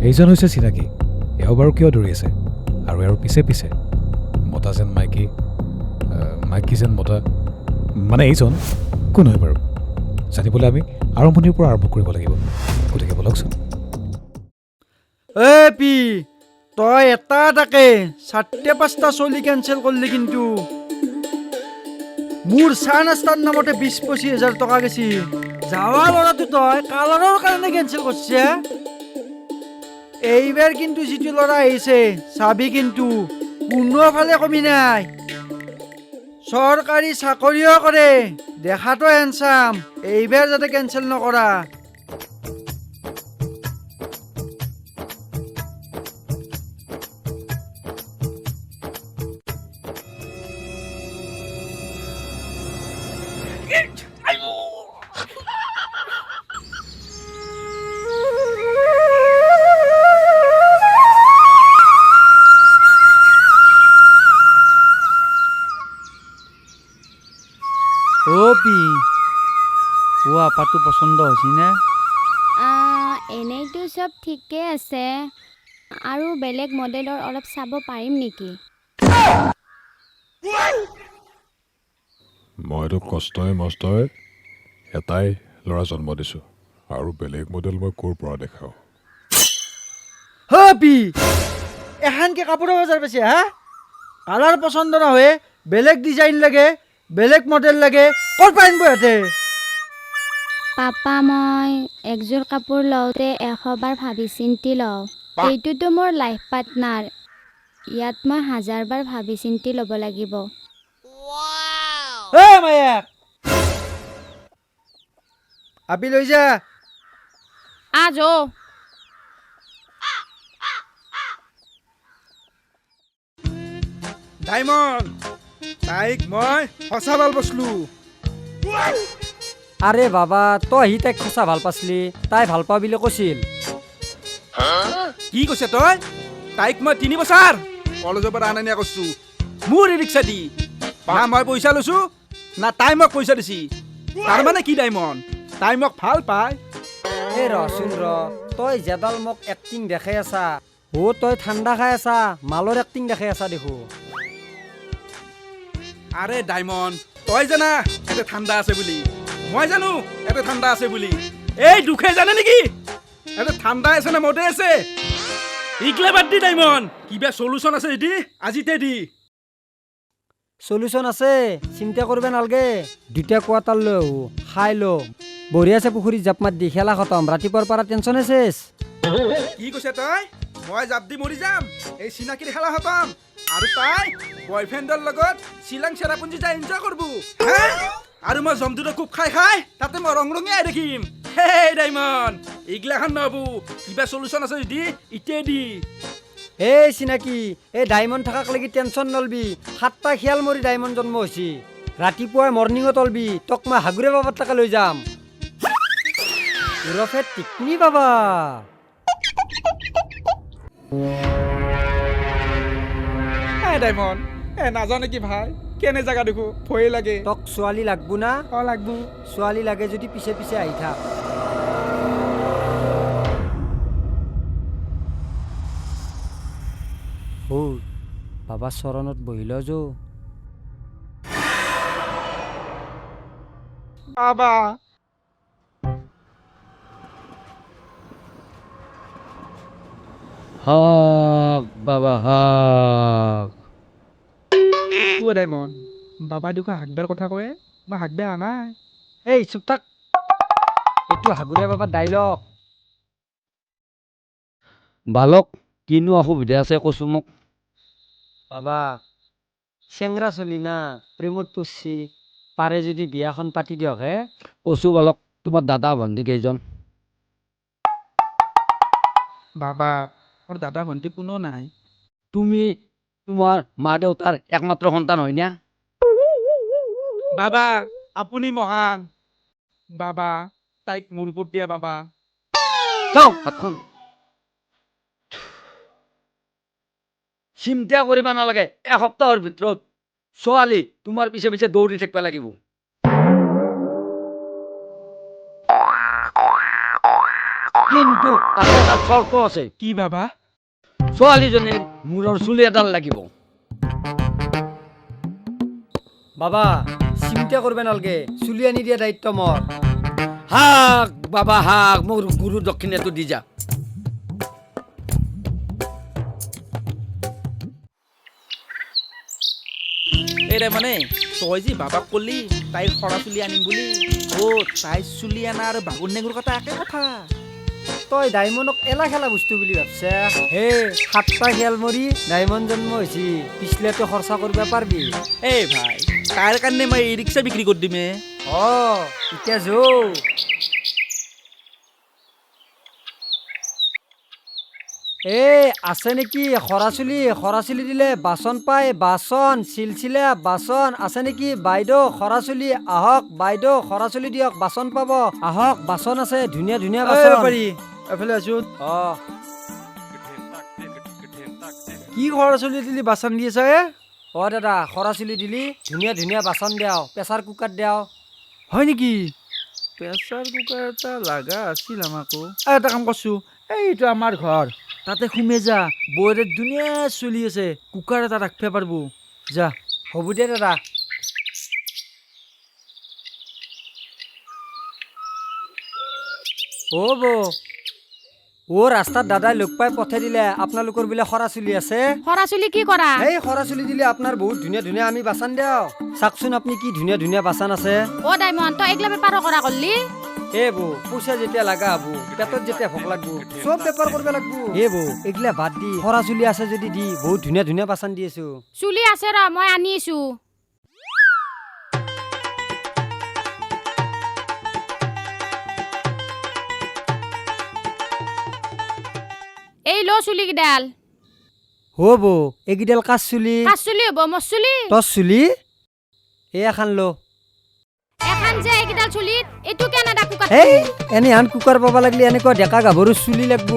এইজন হৈছে চিনাকি। এওঁ বাৰু কিয় দৌৰি আছে? আৰু এওঁৰ পিছে পিছে মতা যেন মাইকী, মাইকী যেন মতা, মানে এইজন কোন হয় বাৰু? জানিবলৈ আমি আৰম্ভণিৰ পৰা আৰম্ভ কৰিব লাগিব। গতিকে বলকচোন। পি তই এটাকে 4-5টা চলি কেঞ্চেল কৰিলি, কিন্তু মোৰ চাহ নাস্তাৰ নামতে 20-25 হাজাৰ টকা গেছি। যাৱা ল'ৰাটো তই কালাৰৰ কাৰণে কেঞ্চেল কৰিছে। এইবাৰ কিন্তু যিটো ল'ৰা আহিছে চাবি, কিন্তু কোনোফালে কমি নাই। চৰকাৰী চাকৰিও কৰে, দেখাতো হেণ্ডচাম। এইবাৰ যাতে কেঞ্চেল নকৰা। পি আপাটো পচন্দ হৈছে নে? এনেইতো চব ঠিকে আছে, আৰু বেলেগ মডেলৰ অলপ চাব পাৰিম নেকি? মইতো কষ্টই মষ্টই এটাই ল'ৰা জন্ম দিছোঁ, আৰু বেলেগ মডেল মই ক'ৰ পৰা দেখাওঁ? পি এখানকে কাপোৰৰ বজাৰ পাইছে হা? কালাৰ পচন্দ নহয়, বেলেগ ডিজাইন লাগে, বেলেগ মডেল লাগে, ক'ৰ পৰা আনিব ইয়াতে? পাপা, মই একযোৰ কাপোৰ লওঁতে 100 বাৰ ভাবি চিন্তি লওঁ। এইটোতো মোৰ লাইফ পাৰ্টনাৰ, ইয়াত মই 1000 বাৰ ভাবি চিন্তি ল'ব লাগিব। মায়াক আপি লৈ যা। আজো ডাইমণ্ড, তাইক মই সঁচা ভাল পাইছিলো। আৰে বাবা, তই তাইক সঁচা ভাল পাইছিলি? তাই ভাল পাওঁ বুলি কৈছিল। কি কৈছে তই? তাইক মই 3 বছৰ কলেজৰ পৰা আনা নিয়া কৰিছো, মোৰ ৰিক্সা দি। না মই পইচা লৈছো, না তাই মোক পইচা দিছি। তাৰমানে কি ডাইমণ্ড, তাই মোক ভাল পায়। ৰচোন তই যেডাল মোক এক্টিং দেখাই আছা, তই ঠাণ্ডা খাই আছা, মালৰ এক্টিং দেখাই আছা দেখো। আৰে ডাইমণ্ড, তই জানা এতে ঠাণ্ডা আছে বুলি? মই জানো এতে ঠাণ্ডা আছে বুলি? এই দুখে জানে নেকি এতে ঠাণ্ডা আছে নে মদে আছে? ইগলা বাদ দি ডাইমণ্ড, কিবা সলিউশন আছে যদি আজিতে দি। সলিউশন আছে, চিন্তা কৰিব নালগে। 2টা কোৱাৰ্টাৰ লৈ আহো, খাই লো, বঢ়িয়াছে পুখুৰীত জাপ মাত দি, খেলা খতম, ৰাতিপুৱাৰ পৰা টেনচনে চেছ। কি কৈছে তই? মই জাপ দি মৰি যাম, এই চিনাকিৰ খেলা খতম, আৰু তাই বয়ফ্ৰেণ্ডৰ লগত শ্বিলং চেৰাপুঞ্জী যাই এনজয় কৰিব। আৰু মই জমদুৰে কোপ খাই খাই তাতে মই ৰংৰঙীয়াই দেখিম। হেই ডাইমণ্ড, এইগিলাখান নহবো, কিবা সলিউশন আছে যদি ইতে দি। এই চিনাকি, এই ডায়মণ্ড থাকাক লাগি টেনচন নলবি। 7টা শিয়াল মৰি ডায়মণ্ড জন্ম হৈছে। ৰাতিপুৱাই মৰ্ণিঙত অলবি, তোক মই হাগুৰে বাবাৰ টাকা লৈ যাম। ওৰফে টিকনি বাবা। ডাইমণ্ড নাজানো কি ভাই, কেনে জাগা দেখো, ভয়ে লাগে। তোক ছোৱালী লাগবো না? লাগবো। ছোৱালী লাগে যদি পিছে পিছে আহি থাক। বাবা চৰণত বহিল যো। বাবা হক বাবা হক। ডাইমণ্ড, বাবা দেখো হাকবাৰ কথা কয়, মই হাকবে আহা নাই। এই চুপ থাক, এইটো হাগুৰে বাবা ডাইলগ। বালক, কিনো অসুবিধা আছে কচো মোক। বাবা চেংৰা চলি না, প্ৰেমত পৰছি, পাৰে যদি বিয়াখন পাতি দিয়ক হে। কচো বালক, তোমাৰ দাদা ভণ্টি কেইজন? বাবা মোৰ দাদা ভণ্টি কোনো নাই। তুমি তোমাৰ মা দেউতাৰ একমাত্ৰ সন্তান হয় না? বাবা আপুনি মহান। বাবা তাইক মোৰ ওপৰত দিয়া বাবা। যাও হাতখন। চিন্তা কৰিবা নালাগে, এসপ্তাহৰ ভিতৰত ছোৱালী তোমাৰ পিছে পিছে দৌৰি থাকিব লাগিব। কিন্তু তাতে এটা চৰ্ত আছে। কি বাবা? ছোৱালীজনীৰ মূৰৰ চুলি এডাল লাগিব। বাবা চিন্তা কৰিব নালাগে, চুলি আনি দিয়া দায়িত্ব মোৰ। হাক বাবা হাক, মোৰ গুৰু দক্ষিণাটো দি যা। এইৰে মানে তই যি বাবাক কলি তাইৰ সৰা চুলি আনিম বুলি, তাইৰ চুলি আনা আৰু বাগুৰ নেগুৰ কথা একে কথা। তই ডায়মণ্ডক এলা খেলা বস্তু বুলি ভাবছা? হে 7টা খেল মৰি ডায়মণ্ড জন্ম হৈছি, পিছলেতো খৰচা কৰিব পাৰিবি। এই ভাই, তাৰ কাৰণে মই ই ৰিক্সা বিক্ৰী কৰি দিমে। এতিয়া যৌ। আছে নেকি খৰা চুলি দিলে বাচন পায়, বাচন চিলচিলা বাচন আছে নেকি? বাইদেউ খৰা চুলি আহক, বাইদেউ খৰা চুলি দিয়ক, বাচন পাব, আহক বাচন আছে, ধুনীয়া ধুনীয়া বাচন। এফালে আছো। অ কি সৰা চুলি দিলি বাচন দি আছা? দাদা খৰা চুলি দিলি ধুনীয়া ধুনীয়া বাচন দিয়াও, প্ৰেছাৰ কুকাৰ দিয়াও। হয় নেকি? প্ৰেছাৰ কুকাৰ এটা লাগা আছিল আমাকো। এটা কাম কৰছো, এইটো আমাৰ ঘৰ, তাতে সোমে যা, বৌৰে ধুনীয়া চলি আছে, কুকাৰ এটা ৰাখিব পাৰব। যা। হ'ব দে দাদা। ৰাস্তাত দাদাই লগ পাই পঠাই দিলে আপোনালোকৰ বোলে খৰা চুলি আছে। খৰা চুলি কি কৰা? এই খৰা চুলি দিলে আপোনাৰ বহুত ধুনীয়া ধুনীয়া আমি বাচন দিওঁ। চাওকচোন আপুনি কি ধুনীয়া ধুনীয়া বাচন আছে। ডায়মণ্ড তই এইগিলা বেপাৰ কৰা কৰলি? পইচা যেতিয়া লাগা হব, পেটত যেতিয়া ভোক লাগব, চব বেপাৰ কৰিব লাগব। এইগিলা বাদ দি খৰা চুলি আছে যদি দি, বহুত ধুনীয়া ধুনীয়া বাচন দি আছো। চুলি আছে ৰ, মই আনিছো। এই লো চুলি কিডাল। এইকেইডাল কাচ চুলি। কাচ চুলি হব, মোৰ চুলি। তোৰ চুলি এখন লো। এখন যে এইকেইডাল চুলিত এইটো কেনে দা কুকাৰ? এনে হান কুকাৰ পাব লাগিলে এনেকুৱা ডেকা গাভৰু চুলি লাগব।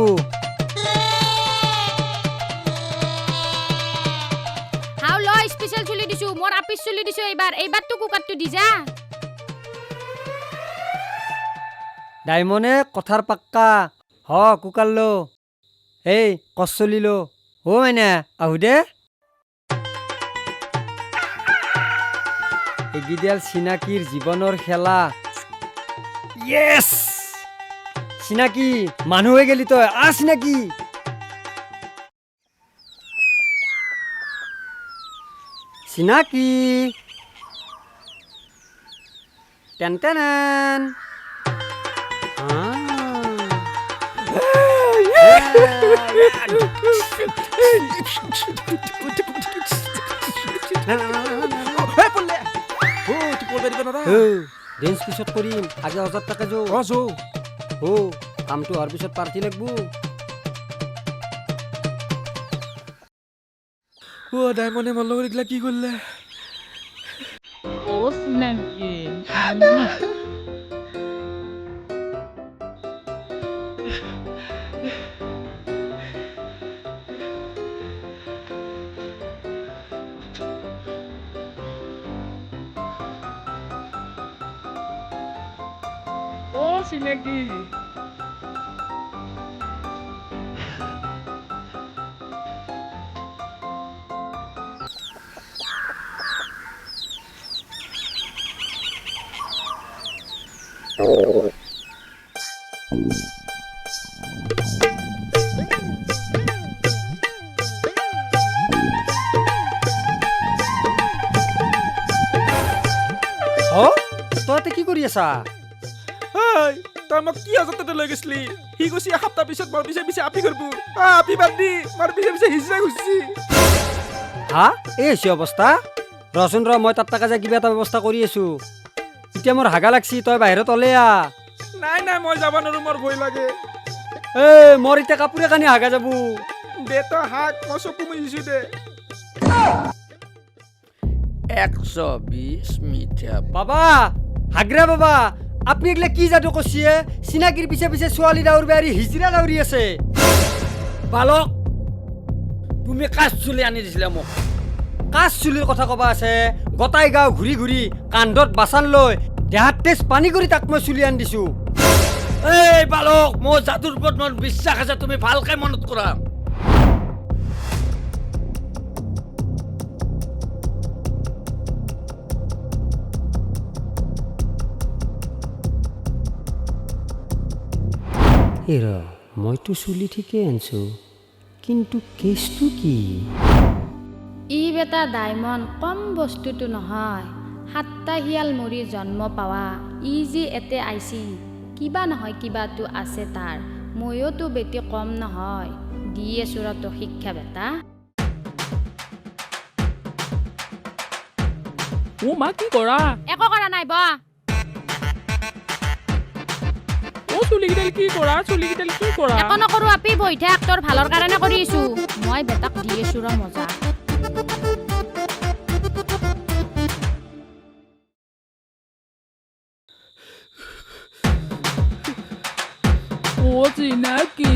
হাও ল স্পেশাল চুলি দিছো, মোৰ আপিস চুলি দিছো এইবাৰটো কুকাৰটো দি যা। ডায়মণ্ডে কথাৰ পাক্কা। কুকাৰ লো। কচ চলি লো। মাইনা আহো দে। এগিডাল চিনাকিৰ জীৱনৰ খেলা। চিনাকি মানুহ হৈ গেলি তই। চিনাকি চিনাকি টেন টেন। ডেন্স পিছত কৰিম, আগে 1000 টাকা যৌ। কামটো হোৱাৰ পিছত পাৰ্টি লাগব। ডায়মণ্ডে মোৰ লগত এইগিলা কি কৰিলে? Sinaki. তই কি কৰি আছা? তই মোক কি অজততে লৈ গৈছিলি? সি কৈছি এসপ্তাহ পিছত মোৰ পিছে পিছে আপি কৰব। আপি বাদ দি মোৰ পিছে পিছে হিজৰা ঘুৰছি। এই হৈছে অৱস্থা। ৰচোন মই তাত টাকা কিবা এটা ব্যৱস্থা কৰি আছো। এতিয়া মোৰ হাগা লাগছি, তই বাহিৰত ওলাই আহ। নাই মই যাব নোৱাৰো, মোৰ ভয় লাগে। মোৰ এতিয়া কাপোৰে কানি হাগা যাব। দে তই হাক, মই চকু মুজিছো দে। 120 মিঠা। বাবা হাগৰা বাবা, আপনি এগিলা কি যাদু কৰছিয়ে? চিনাকিৰ পিছে পিছে ছোৱালী দাউরবে আর হিজরা দাউরি আছে। বালক, তুমি কাজ চুলি আনি দিছিলে মোক। কাজ চুলির কথা কবা আছে? গটাই গাঁও ঘূৰি ঘূৰি কান্ধত বাচান লৈ দেহাত তেজ পানী কৰি তাক মই চুলি আনি দিছো। এই বালক মোৰ যাদুৰ ওপৰত মোৰ বিশ্বাস আছে তুমি ভালকে মনত কৰা এৰা মইতো চুলি ঠিকে আনছো কিন্তু কেছটো কি ই বেটা ডায়মণ্ড কম বস্তুটো নহয় 7টা শিয়াল মৰি জন্ম পাৱা ই যি এতে আইছি কিবা নহয় কিবাটো আছে তাৰ ময়োতো বেটি কম নহয় দিয়ে চুৰতো শিক্ষা বেটা ও মা কি কৰা একো কৰা নাই বা ও চুলিকেইডাল কি কৰা চুলিকেইডাল কি কৰা একো নকৰো আপি বহি থাক তোৰ ভালৰ কাৰণে কৰিছো মই বেটাক দিয়ে চুৰ মজা ও চিনাকি